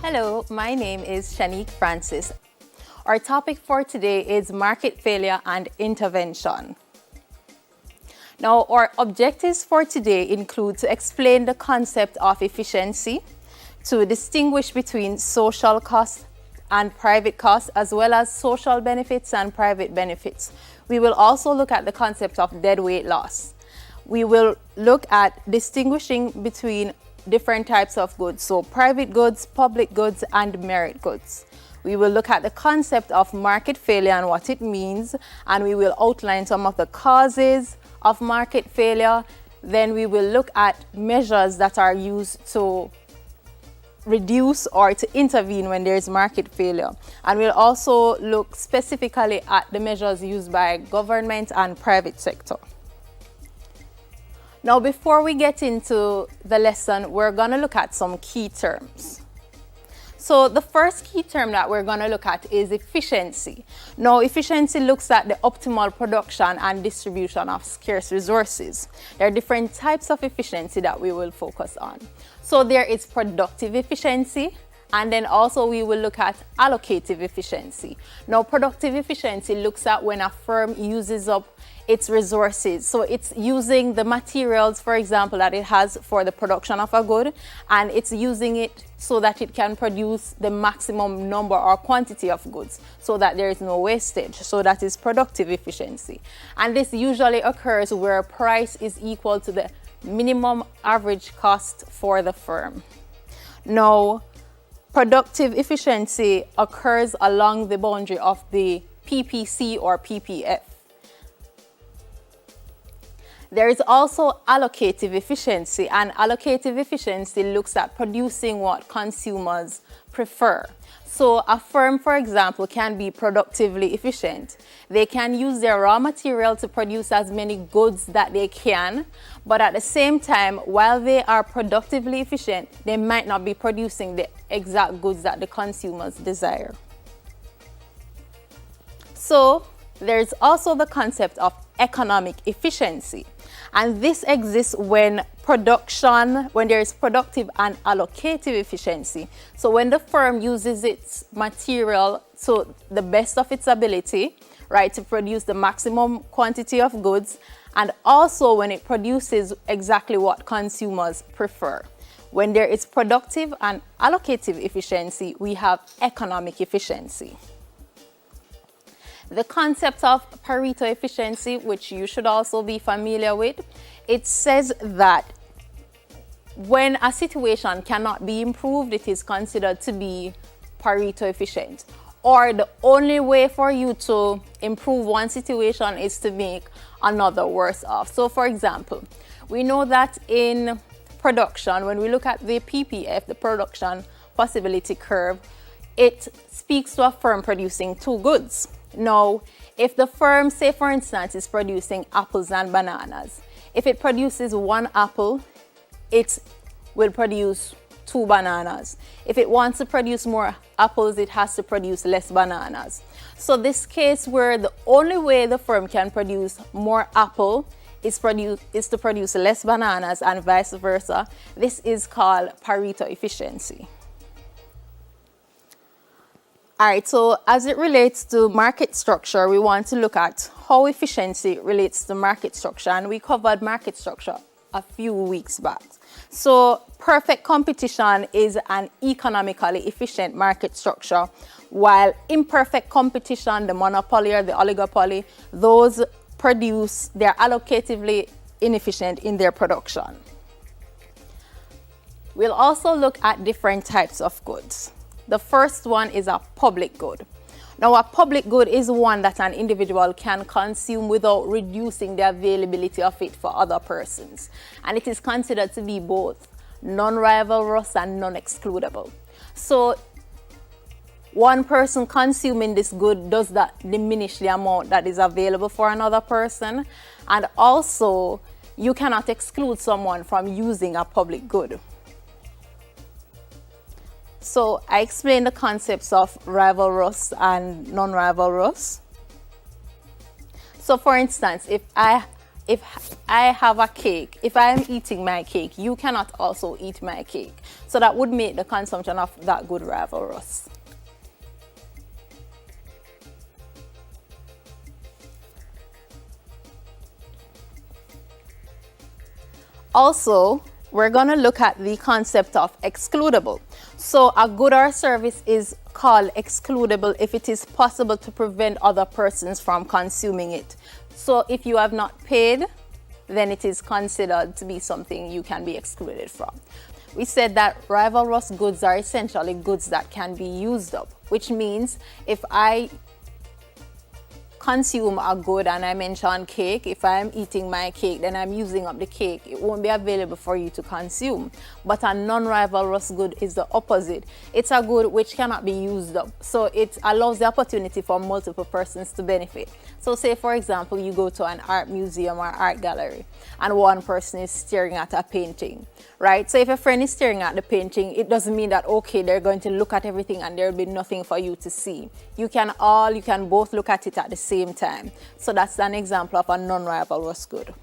Hello, my name is Shanique Francis. Our topic for today is market failure and intervention. Now, our objectives for today include to explain the concept of efficiency, to distinguish between social costs and private costs, as well as social benefits and private benefits. We will also look at the concept of deadweight loss. We will look at distinguishing between different types of goods, so private goods, public goods, and merit goods. We will look at the concept of market failure and what it means, and we will outline some of the causes of market failure. Then we will look at measures that are used to reduce or to intervene when there is market failure. And we'll also look specifically at the measures used by government and private sector. Now, before we get into the lesson, we're going to look at some key terms. So the first key term that we're going to look at is efficiency. Now, efficiency looks at the optimal production and distribution of scarce resources. There are different types of efficiency that we will focus on. So there is productive efficiency, and then also we will look at allocative efficiency. Now, productive efficiency looks at when a firm uses up its resources. So it's using the materials, for example, that it has for the production of a good, and it's using it so that it can produce the maximum number or quantity of goods so that there is no wastage. So that is productive efficiency. And this usually occurs where price is equal to the minimum average cost for the firm. Now, productive efficiency occurs along the boundary of the PPC or PPF. There is also allocative efficiency, and allocative efficiency looks at producing what consumers prefer. So a firm, for example, can be productively efficient. They can use their raw material to produce as many goods that they can, but at the same time, while they are productively efficient, they might not be producing the exact goods that the consumers desire. So there's also the concept of economic efficiency. And this exists when there is productive and allocative efficiency. So when the firm uses its material to the best of its ability, right, to produce the maximum quantity of goods, and also when it produces exactly what consumers prefer. When there is productive and allocative efficiency, we have economic efficiency. The concept of Pareto efficiency, which you should also be familiar with, it says that when a situation cannot be improved, it is considered to be Pareto efficient. Or the only way for you to improve one situation is to make another worse off. So for example, we know that in production, when we look at the PPF, the production possibility curve, it speaks to a firm producing two goods. Now, if the firm, say for instance, is producing apples and bananas, if it produces one apple, it will produce two bananas. If it wants to produce more apples, it has to produce less bananas. So this case where the only way the firm can produce more apple is to produce less bananas and vice versa, this is called Pareto efficiency. All right, so as it relates to market structure, we want to look at how efficiency relates to market structure, and we covered market structure a few weeks back. So perfect competition is an economically efficient market structure, while imperfect competition, the monopoly or the oligopoly, they're allocatively inefficient in their production. We'll also look at different types of goods. The first one is a public good. Now, a public good is one that an individual can consume without reducing the availability of it for other persons. And it is considered to be both non-rivalrous and non-excludable. So one person consuming this good does not diminish the amount that is available for another person. And also, you cannot exclude someone from using a public good. So I explained the concepts of rivalrous and non-rivalrous. So for instance, if I if I have a cake, if I am eating my cake, you cannot also eat my cake. So that would make the consumption of that good rivalrous. Also, we're going to look at the concept of excludable. So a good or service is called excludable if it is possible to prevent other persons from consuming it. So if you have not paid, then it is considered to be something you can be excluded from. We said that rivalrous goods are essentially goods that can be used up, which means if I consume a good and I mention cake, if I'm eating my cake, then I'm using up the cake. It won't be available for you to consume. But a non-rivalrous good is the opposite. It's a good which cannot be used up. So it allows the opportunity for multiple persons to benefit. So say, for example, you go to an art museum or art gallery and one person is staring at a painting, right? So if a friend is staring at the painting, it doesn't mean that, okay, they're going to look at everything and there'll be nothing for you to see. You can both look at it at the same time. So that's an example of a non-rivalrous good.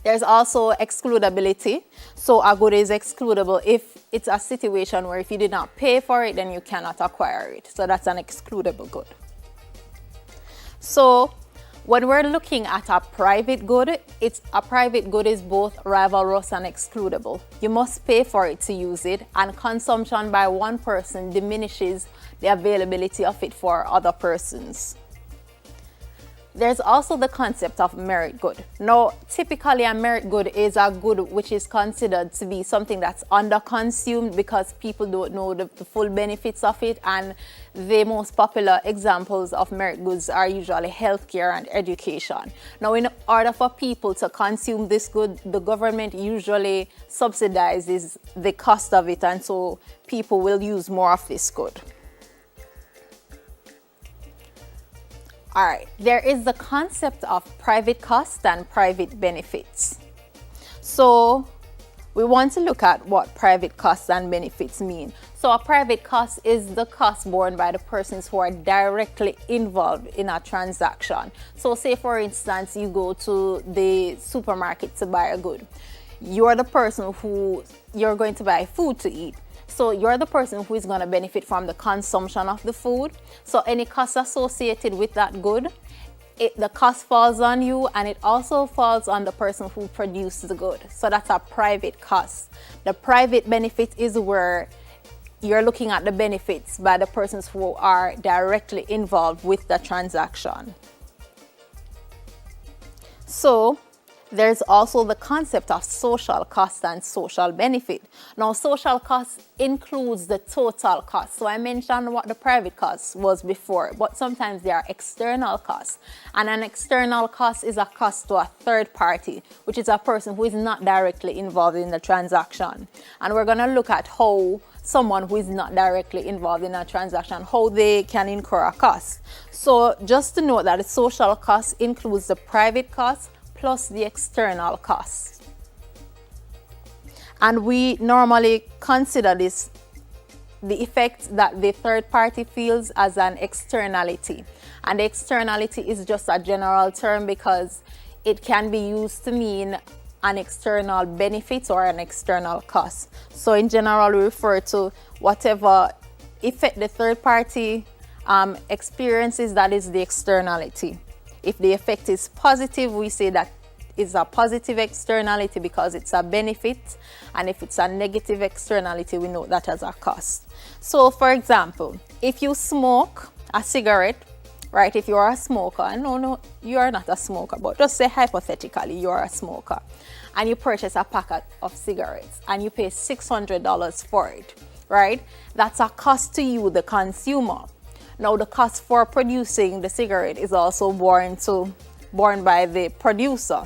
There's also excludability. So a good is excludable if it's a situation where if you did not pay for it, then you cannot acquire it. So that's an excludable good. So when we're looking at a private good, a private good is both rivalrous and excludable. You must pay for it to use it, and consumption by one person diminishes the availability of it for other persons. There's also the concept of merit good. Now, typically a merit good is a good which is considered to be something that's under-consumed because people don't know the full benefits of it, and the most popular examples of merit goods are usually healthcare and education. Now, in order for people to consume this good, the government usually subsidizes the cost of it, and so people will use more of this good. All right, there is the concept of private cost and private benefits. So we want to look at what private costs and benefits mean. So a private cost is the cost borne by the persons who are directly involved in a transaction. So say, for instance, you go to the supermarket to buy a good. You're the person who you're going to buy food to eat. So you're the person who is going to benefit from the consumption of the food. So any costs associated with that good, the cost falls on you, and it also falls on the person who produced the good. So that's a private cost. The private benefit is where you're looking at the benefits by the persons who are directly involved with the transaction. So there's also the concept of social cost and social benefit. Now, social cost includes the total cost. So I mentioned what the private cost was before, but sometimes there are external costs. And an external cost is a cost to a third party, which is a person who is not directly involved in the transaction. And we're going to look at how someone who is not directly involved in a transaction, how they can incur a cost. So just to note that the social cost includes the private cost plus the external costs. And we normally consider this, the effect that the third party feels, as an externality. And the externality is just a general term because it can be used to mean an external benefit or an external cost. So in general, we refer to whatever effect the third party experiences, that is the externality. If the effect is positive, we say that it's a positive externality because it's a benefit. And if it's a negative externality, we know that as a cost. So for example, if you smoke a cigarette, right, if you're a smoker, no, you're not a smoker, but just say hypothetically you're a smoker, and you purchase a packet of cigarettes and you pay $600 for it, right? That's a cost to you, the consumer. Now, the cost for producing the cigarette is also borne by the producer.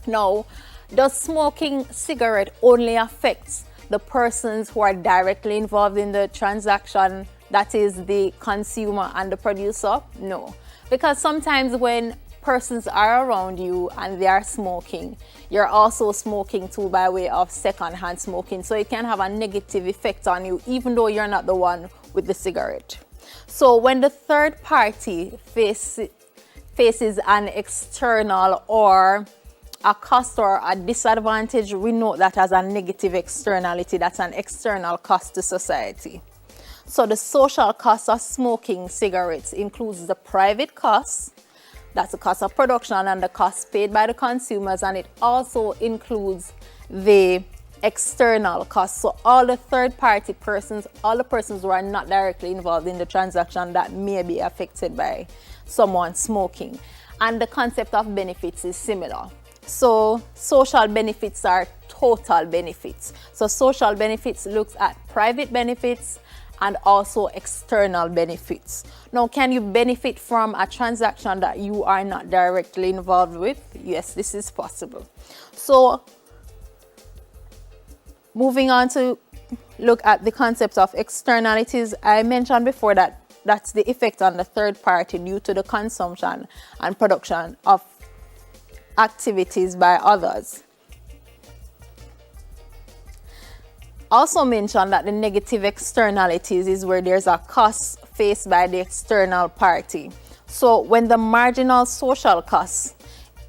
Now, does smoking cigarette only affect the persons who are directly involved in the transaction, that is the consumer and the producer? No, because sometimes when persons are around you and they are smoking, you're also smoking too by way of second-hand smoking. So it can have a negative effect on you, even though you're not the one with the cigarette. So when the third party faces an external or a cost or a disadvantage, we note that as a negative externality. That's an external cost to society. So the social cost of smoking cigarettes includes the private costs, that's the cost of production and the cost paid by the consumers, and it also includes the external costs. So all the third-party persons, all the persons who are not directly involved in the transaction that may be affected by someone smoking. And the concept of benefits is similar. So social benefits are total benefits. So social benefits looks at private benefits and also external benefits. Now, can you benefit from a transaction that you are not directly involved with? Yes, this is possible. So moving on to look at the concept of externalities, I mentioned before that that's the effect on the third party due to the consumption and production of activities by others. Also mentioned that the negative externalities is where there's a cost faced by the external party. So when the marginal social cost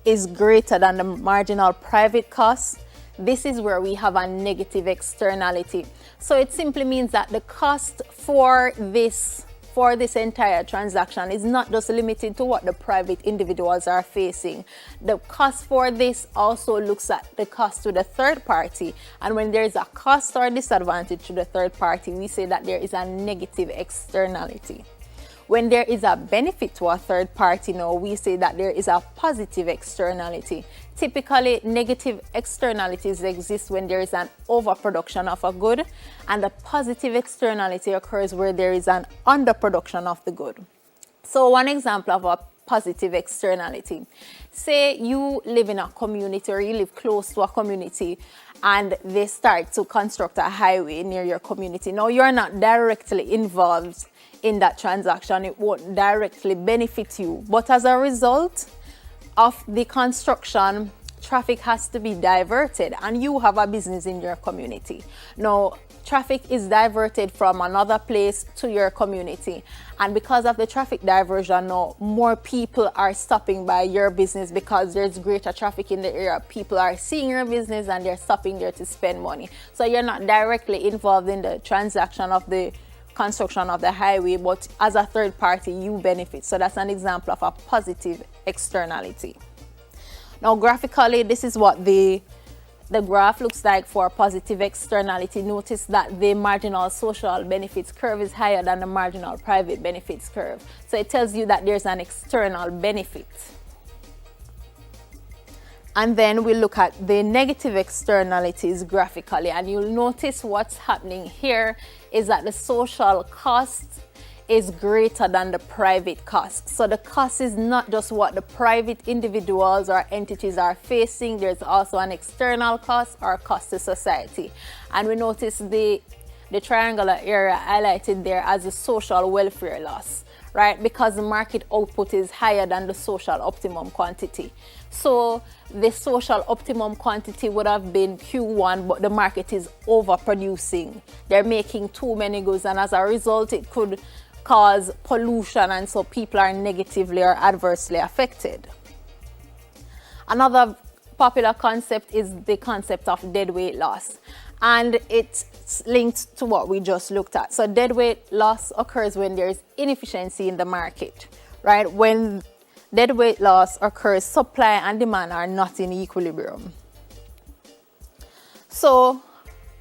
is greater than the marginal private cost, this is where we have a negative externality. So it simply means that the cost for this entire transaction is not just limited to what the private individuals are facing. The cost for this also looks at the cost to the third party. And when there is a cost or disadvantage to the third party, we say that there is a negative externality. When there is a benefit to a third party, now we say that there is a positive externality. Typically, negative externalities exist when there is an overproduction of a good, and a positive externality occurs where there is an underproduction of the good. So one example of a positive externality, say you live in a community or you live close to a community and they start to construct a highway near your community. Now you're not directly involved in that transaction, it won't directly benefit you, but as a result of the construction, traffic has to be diverted and you have a business in your community. Now traffic is diverted from another place to your community, and because of the traffic diversion, now more people are stopping by your business because there's greater traffic in the area. People are seeing your business and they're stopping there to spend money. So you're not directly involved in the transaction of the construction of the highway, but as a third party you benefit. So that's an example of a positive externality. Now graphically, this is what the graph looks like for positive externality. Notice that the marginal social benefits curve is higher than the marginal private benefits curve. So it tells you that there's an external benefit. And then we look at the negative externalities graphically, and you'll notice what's happening here is that the social cost is greater than the private cost. So the cost is not just what the private individuals or entities are facing, there's also an external cost or cost to society. And we notice the triangular area highlighted there as a social welfare loss, right? Because the market output is higher than the social optimum quantity. So the social optimum quantity would have been Q1, but the market is overproducing. They're making too many goods, and as a result, it could cause pollution, and so people are negatively or adversely affected. Another popular concept is the concept of deadweight loss, and it's linked to what we just looked at. So deadweight loss occurs when there's inefficiency in the market, right? When deadweight loss occurs, supply and demand are not in equilibrium. So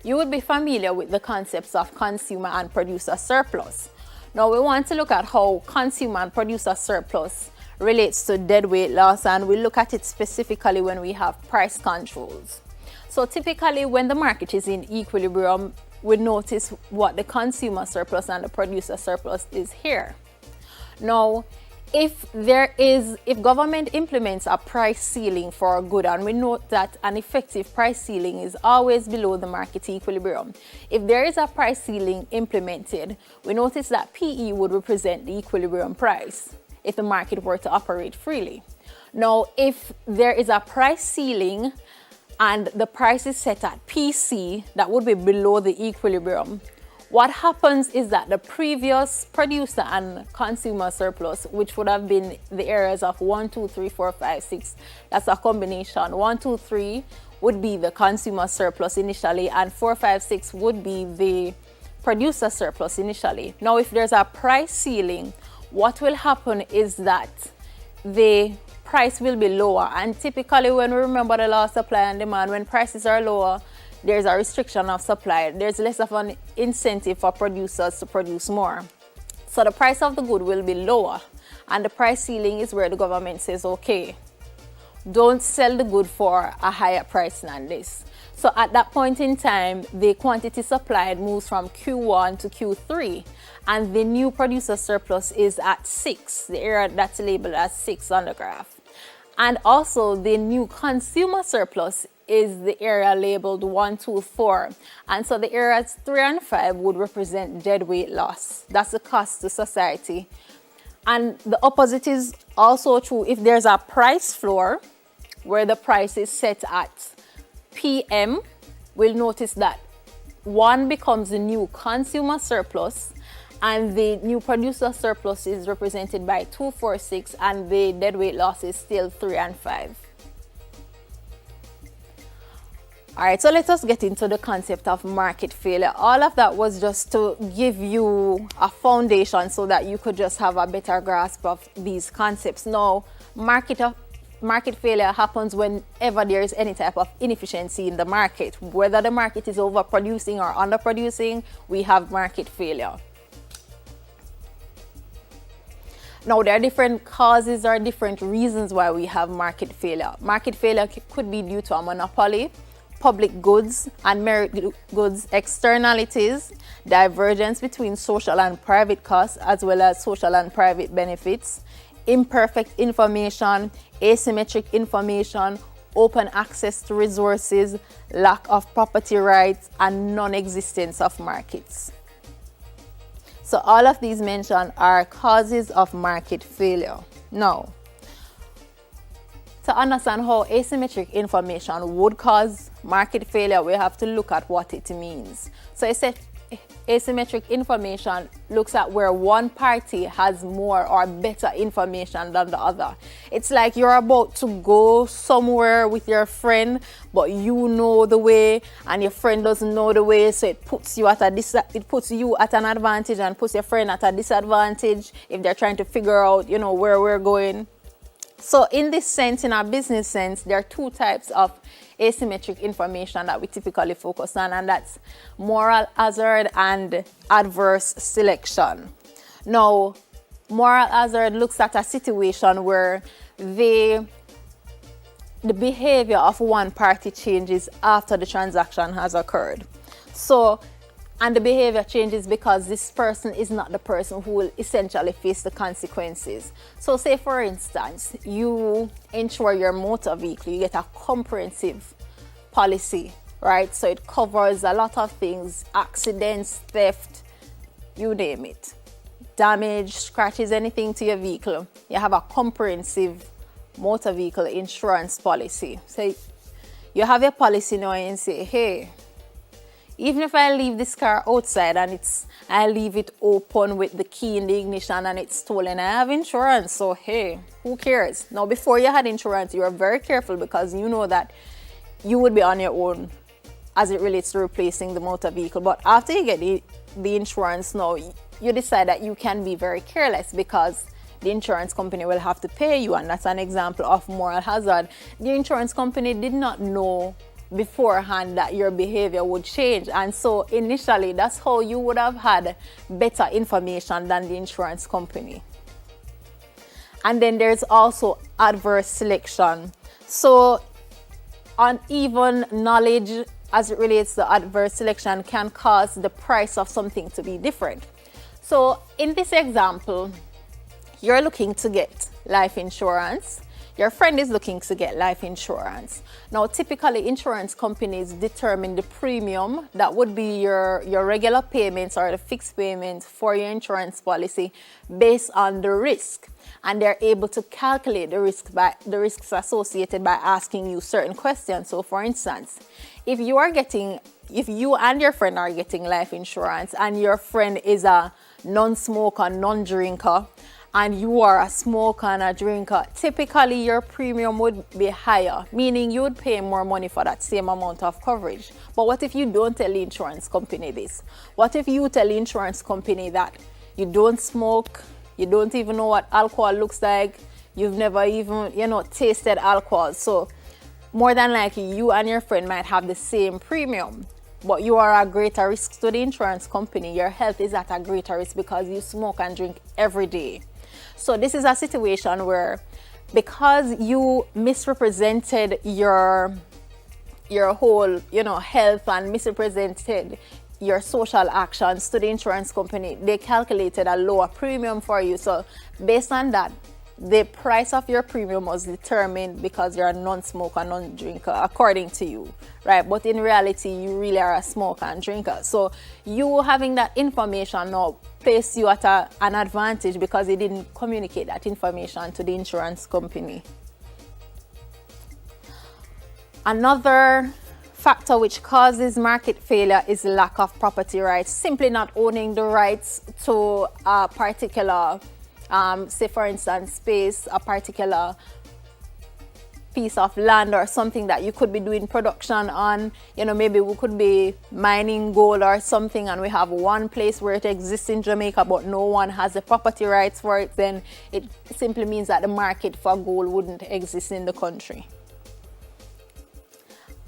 you would be familiar with the concepts of consumer and producer surplus. Now we want to look at how consumer and producer surplus relates to deadweight loss, and we look at it specifically when we have price controls. So typically when the market is in equilibrium, we notice what the consumer surplus and the producer surplus is here. Now if government implements a price ceiling for a good, and we note that an effective price ceiling is always below the market equilibrium. If there is a price ceiling implemented, we notice that PE would represent the equilibrium price if the market were to operate freely. Now, if there is a price ceiling and the price is set at PC, that would be below the equilibrium. what happens is that the previous producer and consumer surplus, which would have been the areas of 1, 2, 3, 4, 5, 6, that's a combination. 1, 2, 3 would be the consumer surplus initially, and 4, 5, 6 would be the producer surplus initially. Now, if there's a price ceiling, what will happen is that the price will be lower. And typically, when we remember the law of supply and demand, when prices are lower, there's a restriction of supply. There's less of an incentive for producers to produce more. So the price of the good will be lower. And the price ceiling is where the government says, okay, don't sell the good for a higher price than this. So at that point in time, the quantity supplied moves from Q1 to Q3, and the new producer surplus is at 6, the area that's labeled as 6 on the graph. And also the new consumer surplus is the area labeled 1, 2, 4. And so the areas 3 and 5 would represent deadweight loss. That's the cost to society. And the opposite is also true. If there's a price floor where the price is set at PM, we'll notice that 1 becomes the new consumer surplus, and the new producer surplus is represented by 2, 4, 6, and the deadweight loss is still 3 and 5. All right, so let us get into the concept of market failure. All of that was just to give you a foundation so that you could just have a better grasp of these concepts. Now, market failure happens whenever there is any type of inefficiency in the market. Whether the market is overproducing or underproducing, we have market failure. Now, there are different causes or different reasons why we have market failure. Market failure could be due to a monopoly, public goods and merit goods externalities, divergence between social and private costs, as well as social and private benefits, imperfect information, asymmetric information, open access to resources, lack of property rights, and non-existence of markets. So all of these mentioned are causes of market failure. Now, to understand how asymmetric information would cause market failure, we have to look at what it means. So asymmetric information looks at where one party has more or better information than the other. It's like you're about to go somewhere with your friend, but you know the way and your friend doesn't know the way, so it puts you at an advantage and puts your friend at a disadvantage if they're trying to figure out, where we're going. So in this sense, in our business sense, there are two types of asymmetric information that we typically focus on, and that's moral hazard and adverse selection. Now, moral hazard looks at a situation where the behavior of one party changes after the transaction has occurred. And the behavior changes because this person is not the person who will essentially face the consequences. So say, for instance, you insure your motor vehicle, you get a comprehensive policy, right? So it covers a lot of things, accidents, theft, you name it. Damage, scratches, anything to your vehicle. You have a comprehensive motor vehicle insurance policy. So you have your policy now and say, hey, even if I leave this car outside and I leave it open with the key in the ignition and it's stolen, I have insurance, so hey, who cares? Now, before you had insurance, you were very careful because you know that you would be on your own as it relates to replacing the motor vehicle. But after you get the insurance now, you decide that you can be very careless because the insurance company will have to pay you, and that's an example of moral hazard. The insurance company did not know beforehand that your behavior would change, and so initially that's how you would have had better information than the insurance company. And then there's also adverse selection. So uneven knowledge as it relates to adverse selection can cause the price of something to be different. So in this example, you're looking to get life insurance. Your friend is looking to get life insurance. Now, typically, insurance companies determine the premium that would be your regular payments or the fixed payments for your insurance policy based on the risk. And they're able to calculate the risks associated by asking you certain questions. So, for instance, if you and your friend are getting life insurance and your friend is a non-smoker, non-drinker, and you are a smoker and a drinker, typically your premium would be higher, meaning you would pay more money for that same amount of coverage. But what if you don't tell the insurance company this? What if you tell the insurance company that you don't smoke, you don't even know what alcohol looks like, you've never even, tasted alcohol? So more than likely, you and your friend might have the same premium, but you are at greater risk to the insurance company. Your health is at a greater risk because you smoke and drink every day. So this is a situation where, because you misrepresented your whole, health and misrepresented your social actions to the insurance company, they calculated a lower premium for you. So based on that, the price of your premium was determined because you're a non-smoker, non-drinker, according to you, right? But in reality, you really are a smoker and drinker. So you having that information now places you at an advantage because you didn't communicate that information to the insurance company. Another factor which causes market failure is lack of property rights, simply not owning the rights to a particular say for instance space, a particular piece of land or something that you could be doing production on. Maybe we could be mining gold or something, and we have one place where it exists in Jamaica but no one has the property rights for it. Then it simply means that the market for gold wouldn't exist in the country.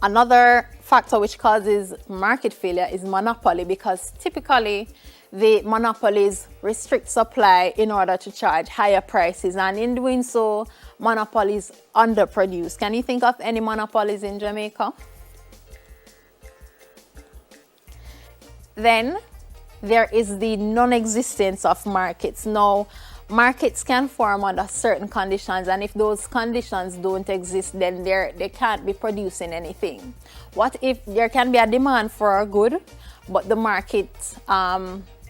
Another factor which causes market failure is monopoly, because typically the monopolies restrict supply in order to charge higher prices, and in doing so, monopolies underproduce. Can you think of any monopolies in Jamaica? Then there is the non-existence of markets. Now, markets can form under certain conditions, and if those conditions don't exist, then they can't be producing anything. What if there can be a demand for a good, but the market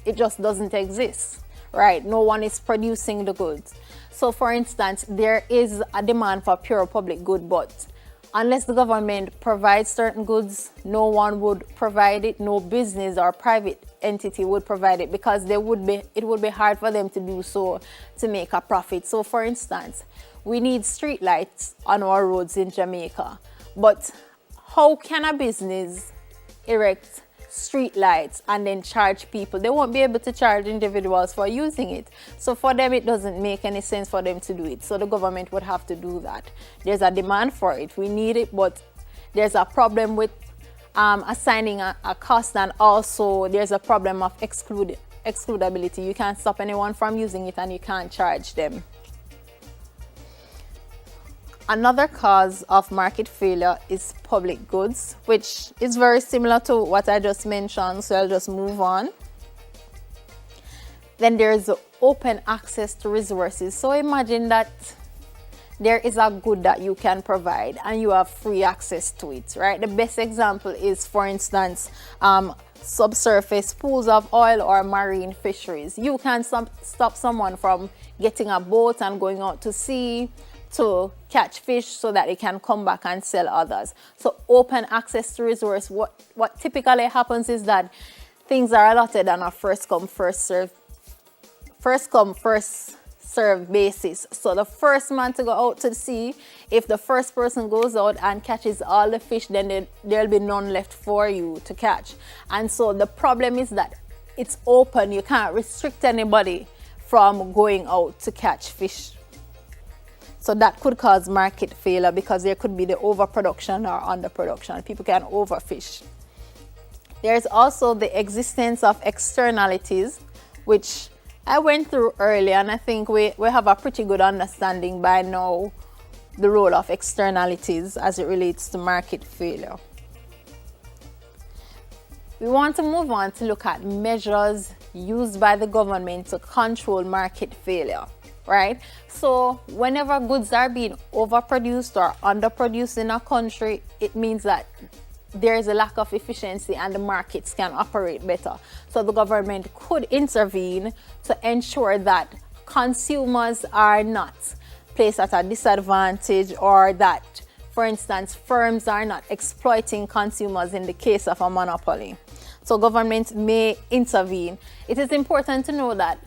it just doesn't exist, right? No one is producing the goods. So for instance, there is a demand for pure public good, but unless the government provides certain goods, no one would provide it. No business or private entity would provide it, because it would be hard for them to do so to make a profit. So for instance, we need street lights on our roads in Jamaica, but how can a business erect street lights and then charge people? They won't be able to charge individuals for using it. So for them, it doesn't make any sense for them to do it. So the government would have to do that. There's a demand for it. We need it, but there's a problem with assigning a cost, and also there's a problem of excludability. You can't stop anyone from using it and you can't charge them. Another cause of market failure is public goods, which is very similar to what I just mentioned, so I'll just move on. Then there's open access to resources. So imagine that there is a good that you can provide and you have free access to it, right? The best example is, for instance, subsurface pools of oil or marine fisheries. You can stop someone from getting a boat and going out to sea to catch fish so that they can come back and sell others. So open access to resource. What typically happens is that things are allotted on a first come, first serve basis. So the first man to go out to the sea, if the first person goes out and catches all the fish, then there'll be none left for you to catch. And so the problem is that it's open. You can't restrict anybody from going out to catch fish. So that could cause market failure, because there could be the overproduction or underproduction. People can overfish. There's also the existence of externalities, which I went through earlier, and I think we have a pretty good understanding by now the role of externalities as it relates to market failure. We want to move on to look at measures used by the government to control market failure. right? So whenever goods are being overproduced or underproduced in a country, it means that there is a lack of efficiency and the markets can operate better. So the government could intervene to ensure that consumers are not placed at a disadvantage, or that, for instance, firms are not exploiting consumers in the case of a monopoly. So government may intervene. It is important to know that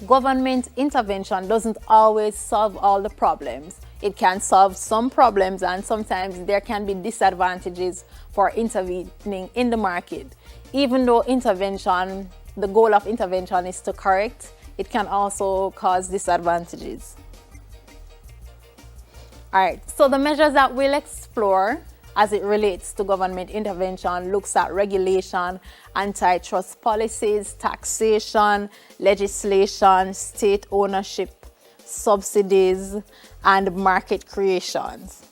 government intervention doesn't always solve all the problems. It can solve some problems, and sometimes there can be disadvantages for intervening in the market. Even though intervention, the goal of intervention is to correct, it can also cause disadvantages. All right, so the measures that we'll explore as it relates to government intervention looks at regulation, antitrust policies, taxation, legislation, state ownership, subsidies, and market creations.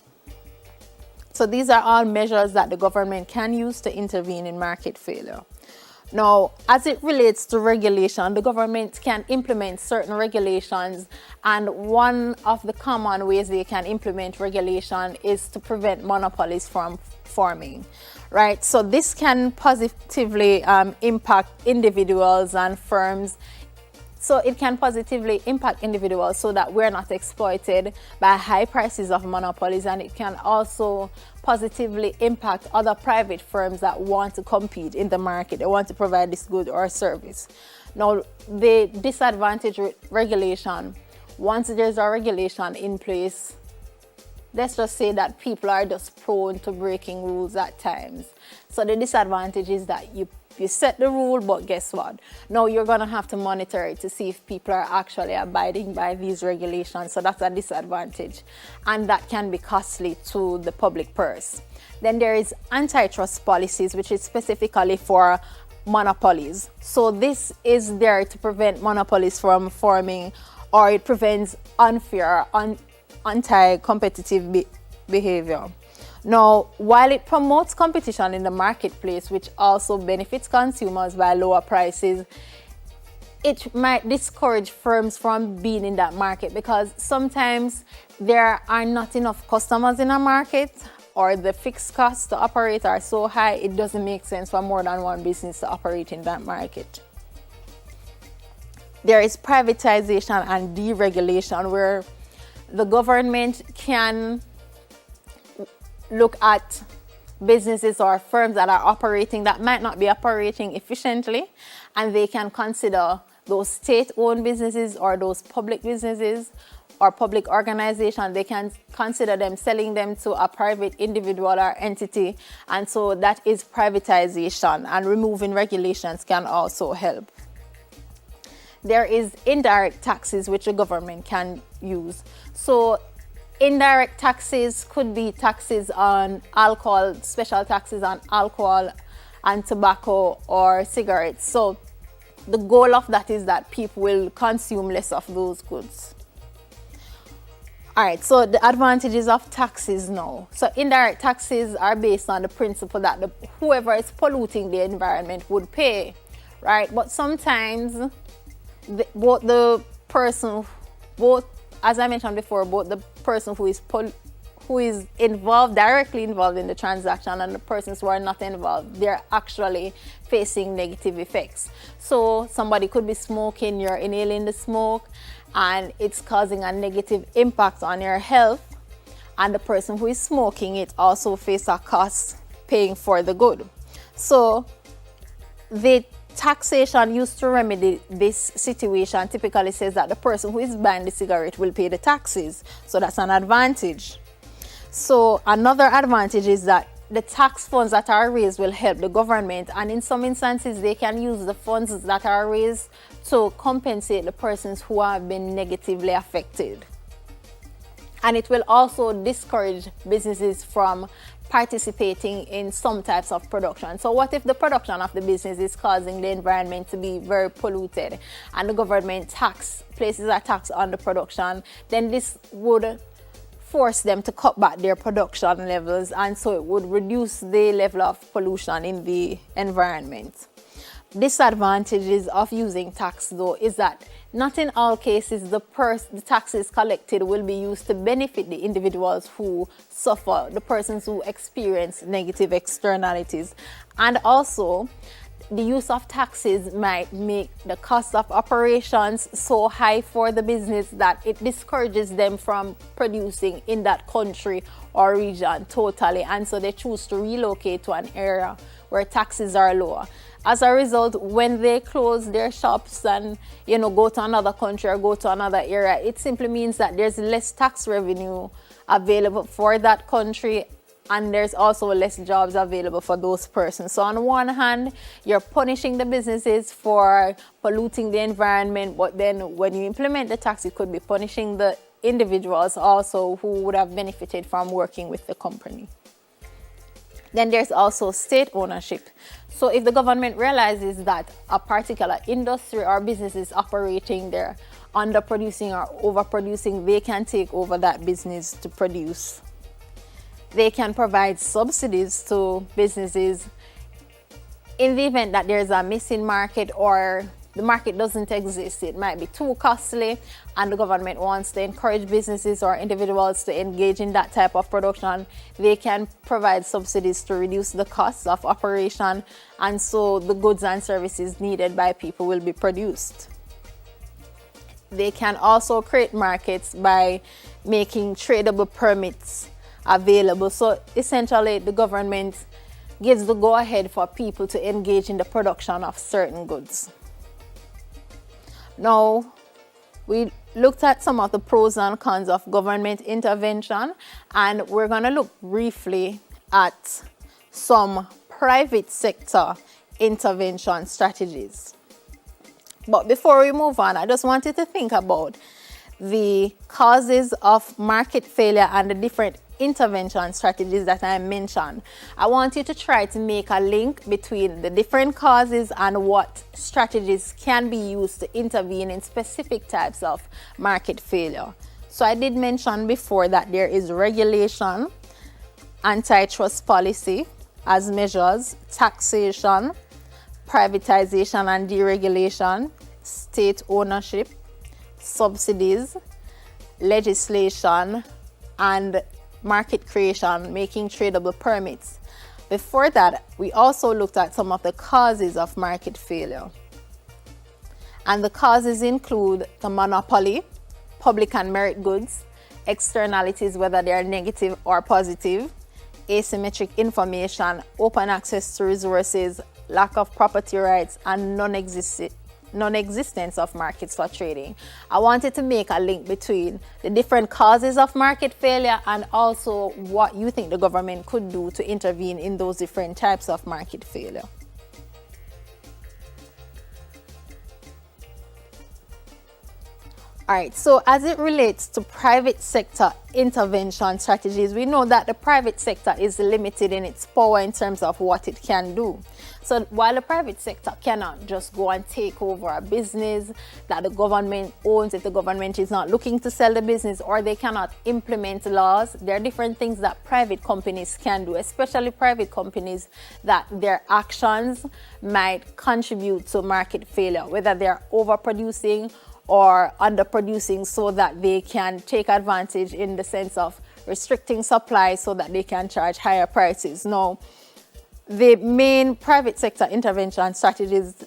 So these are all measures that the government can use to intervene in market failure. Now, as it relates to regulation, the government can implement certain regulations, and one of the common ways they can implement regulation is to prevent monopolies from forming, right? So this can positively impact individuals and firms. So it can positively impact individuals so that we're not exploited by high prices of monopolies, and it can also positively impact other private firms that want to compete in the market. They want to provide this good or service. Now, the disadvantage regulation, once there's a regulation in place, let's just say that people are just prone to breaking rules at times. So the disadvantage is that you set the rule, but guess what? Now you're going to have to monitor it to see if people are actually abiding by these regulations. So that's a disadvantage, and that can be costly to the public purse. Then there is antitrust policies, which is specifically for monopolies. So this is there to prevent monopolies from forming, or it prevents unfair, anti-competitive behavior. Now, while it promotes competition in the marketplace, which also benefits consumers by lower prices, it might discourage firms from being in that market, because sometimes there are not enough customers in a market, or the fixed costs to operate are so high, it doesn't make sense for more than one business to operate in that market. There is privatization and deregulation, where the government can look at businesses or firms that are operating that might not be operating efficiently, and they can consider those state-owned businesses or those public businesses or public organizations. They can consider them selling them to a private individual or entity, and so that is privatization, and removing regulations can also help. There is indirect taxes which the government can use. So indirect taxes could be taxes on alcohol, special taxes on alcohol and tobacco or cigarettes. So the goal of that is that people will consume less of those goods. All right, so the advantages of taxes now. So indirect taxes are based on the principle that whoever is polluting the environment would pay, right? But sometimes as I mentioned before, both the person who is directly involved in the transaction, and the persons who are not involved, they're actually facing negative effects. So somebody could be smoking, you're inhaling the smoke, and it's causing a negative impact on your health, and the person who is smoking it also faces a cost paying for the good. So the taxation used to remedy this situation typically says that the person who is buying the cigarette will pay the taxes. So that's an advantage. So another advantage is that the tax funds that are raised will help the government, and in some instances they can use the funds that are raised to compensate the persons who have been negatively affected. And it will also discourage businesses from participating in some types of production. So what if the production of the business is causing the environment to be very polluted, and the government places a tax on the production? Then this would force them to cut back their production levels, and so it would reduce the level of pollution in the environment. Disadvantages of using tax, though, is that Not in all cases the taxes collected will be used to benefit the individuals who suffer, the persons who experience negative externalities. And also, the use of taxes might make the cost of operations so high for the business that it discourages them from producing in that country or region totally, and so they choose to relocate to an area where taxes are lower. As a result, when they close their shops and go to another country or go to another area, it simply means that there's less tax revenue available for that country, and there's also less jobs available for those persons. So on one hand, you're punishing the businesses for polluting the environment, but then when you implement the tax, you could be punishing the individuals also who would have benefited from working with the company. Then there's also state ownership. So if the government realizes that a particular industry or business is operating there, underproducing or overproducing, they can take over that business to produce. They can provide subsidies to businesses in the event that there's a missing market or the market doesn't exist. It might be too costly and the government wants to encourage businesses or individuals to engage in that type of production. They can provide subsidies to reduce the costs of operation, and so the goods and services needed by people will be produced. They can also create markets by making tradable permits available. So essentially, the government gives the go-ahead for people to engage in the production of certain goods. Now, we looked at some of the pros and cons of government intervention, and we're going to look briefly at some private sector intervention strategies. But before we move on, I just wanted to think about the causes of market failure and the different intervention strategies that I mentioned. I want you to try to make a link between the different causes and what strategies can be used to intervene in specific types of market failure. So I did mention before that there is regulation, antitrust policy as measures, taxation, privatization and deregulation, state ownership, subsidies, legislation, and market creation, making tradable permits. Before that, we also looked at some of the causes of market failure. And the causes include the monopoly, public and merit goods, externalities, whether they are negative or positive, asymmetric information, open access to resources, lack of property rights, and non-existence of markets for trading. I wanted to make a link between the different causes of market failure and also what you think the government could do to intervene in those different types of market failure. All right, so as it relates to private sector intervention strategies, we know that the private sector is limited in its power in terms of what it can do. So while the private sector cannot just go and take over a business that the government owns if the government is not looking to sell the business, or they cannot implement laws, there are different things that private companies can do, especially private companies that their actions might contribute to market failure, whether they're overproducing or underproducing, so that they can take advantage in the sense of restricting supply so that they can charge higher prices. Now, the main private sector intervention strategies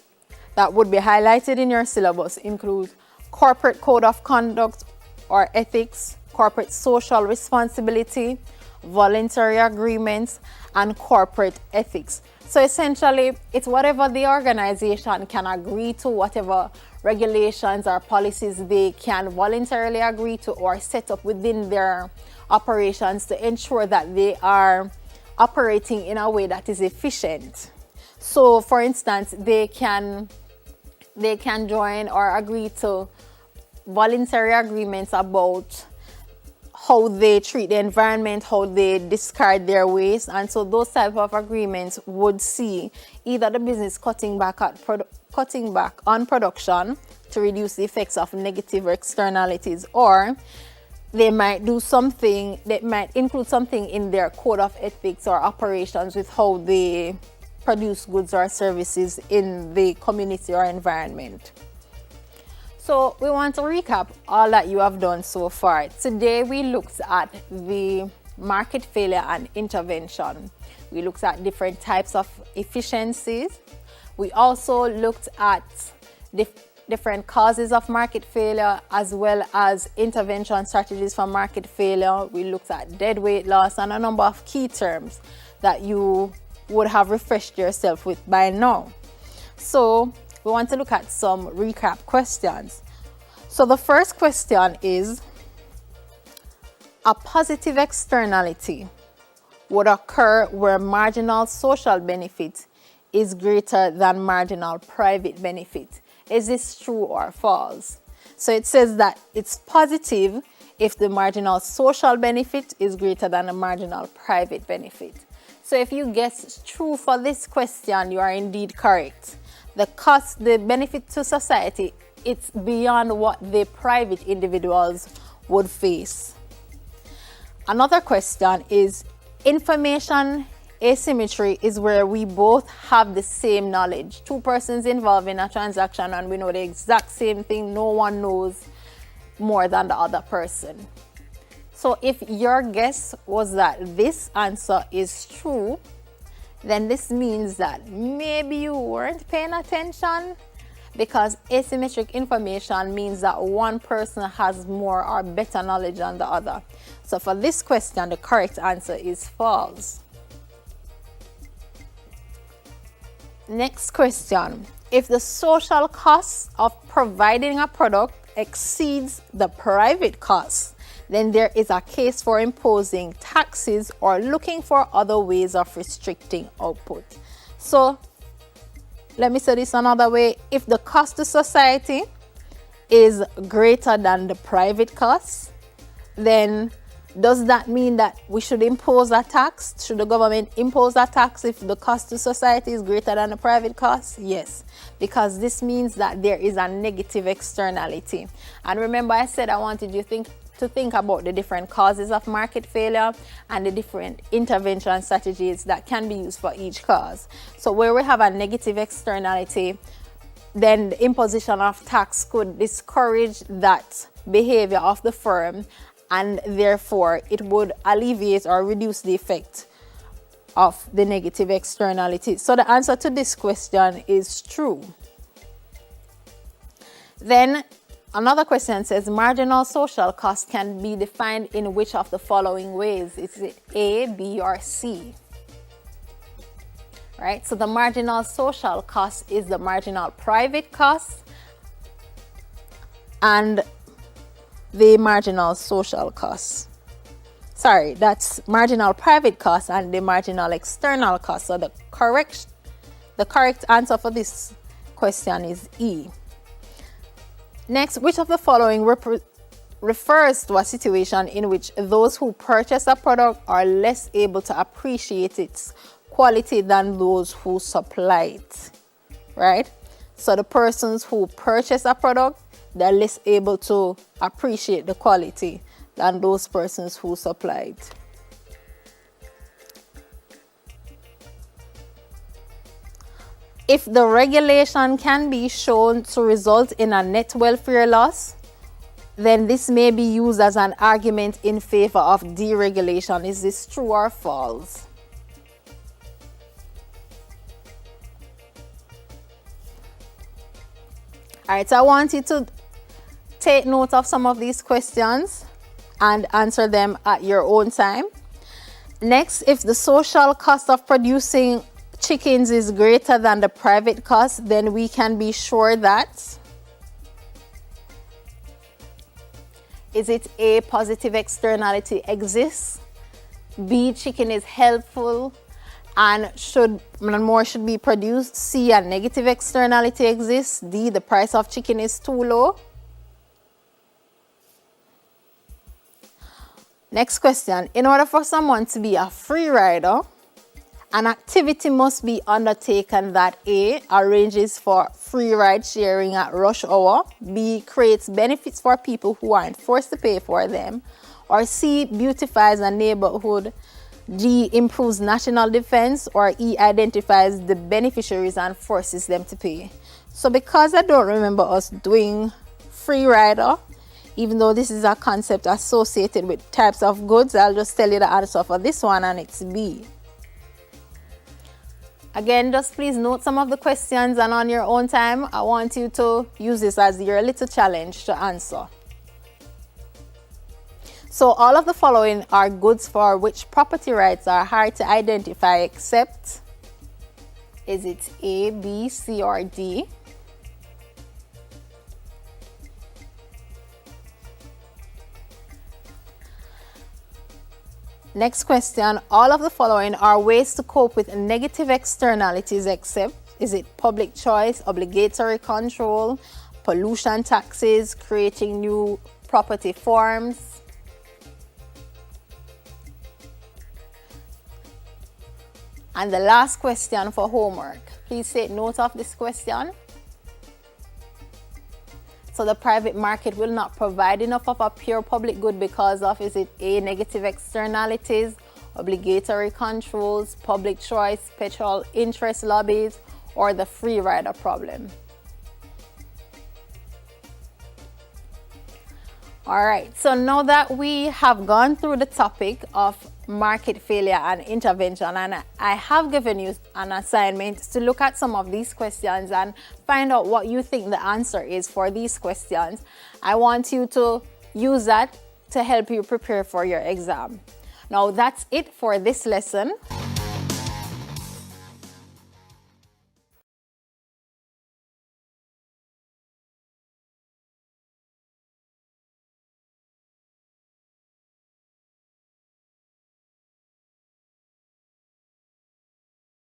that would be highlighted in your syllabus include corporate code of conduct or ethics, corporate social responsibility, voluntary agreements, and corporate ethics. So essentially, it's whatever the organization can agree to, whatever regulations or policies they can voluntarily agree to or set up within their operations to ensure that they are operating in a way that is efficient. So for instance, they can join or agree to voluntary agreements about how they treat the environment, how they discard their waste, and so those type of agreements would see either the business cutting back on production to reduce the effects of negative externalities, or they might do something that might include something in their code of ethics or operations with how they produce goods or services in the community or environment. So we want to recap all that you have done so far. Today we looked at the market failure and intervention. We looked at different types of efficiencies. We also looked at different causes of market failure as well as intervention strategies for market failure. We looked at dead weight loss and a number of key terms that you would have refreshed yourself with by now. So we want to look at some recap questions. So the first question is, a positive externality would occur where marginal social benefit is greater than marginal private benefit. Is this true or false? So it says that it's positive if the marginal social benefit is greater than the marginal private benefit. So if you guess true for this question, you are indeed correct. The benefit to society, it's beyond what the private individuals would face. Another question is, information asymmetry is where we both have the same knowledge. Two persons involved in a transaction and we know the exact same thing. No one knows more than the other person. So if your guess was that this answer is true, then this means that maybe you weren't paying attention, because asymmetric information means that one person has more or better knowledge than the other. So for this question, the correct answer is false. Next question. If the social cost of providing a product exceeds the private cost, then there is a case for imposing taxes or looking for other ways of restricting output. So let me say this another way. If the cost to society is greater than the private cost, then does that mean that we should impose a tax? Should the government impose a tax if the cost to society is greater than the private cost? Yes, because this means that there is a negative externality. And remember, I said I wanted you to think about the different causes of market failure and the different intervention strategies that can be used for each cause. So where we have a negative externality, then the imposition of tax could discourage that behavior of the firm, and therefore it would alleviate or reduce the effect of the negative externality. So the answer to this question is true. Then another question says, marginal social cost can be defined in which of the following ways? Is it A, B, or C? Right? So the marginal social cost is the marginal private cost and the marginal social cost. Sorry, that's marginal private cost and the marginal external cost. So the correct answer for this question is E. Next, which of the following refers to a situation in which those who purchase a product are less able to appreciate its quality than those who supply it, right? So the persons who purchase a product, they're less able to appreciate the quality than those persons who supply it. If the regulation can be shown to result in a net welfare loss, then this may be used as an argument in favor of deregulation. Is this true or false? All right, so I want you to take note of some of these questions and answer them at your own time. Next, if the social cost of producing chickens is greater than the private cost, then we can be sure that is it A, positive externality exists, B, chicken is helpful and more should be produced, C, a negative externality exists, D, the price of chicken is too low. Next question. In order for someone to be a free rider, an activity must be undertaken that A, arranges for free ride sharing at rush hour, B, creates benefits for people who aren't forced to pay for them, or C, beautifies a neighborhood, D, improves national defense, or E, identifies the beneficiaries and forces them to pay. So because I don't remember us doing free rider. Even though this is a concept associated with types of goods, I'll just tell you the answer for this one, and it's B. Again, just please note some of the questions, and on your own time, I want you to use this as your little challenge to answer. So all of the following are goods for which property rights are hard to identify except, is it A, B, C, or D? Next question, all of the following are ways to cope with negative externalities except, is it public choice, obligatory control, pollution taxes, creating new property forms? And the last question for homework, please take note of this question. So the private market will not provide enough of a pure public good because of, is it A, negative externalities, obligatory controls, public choice, special interest lobbies, or the free rider problem? All right, so now that we have gone through the topic of market failure and intervention, and I have given you an assignment to look at some of these questions and find out what you think the answer is for these questions. I want you to use that to help you prepare for your exam. Now that's it for this lesson.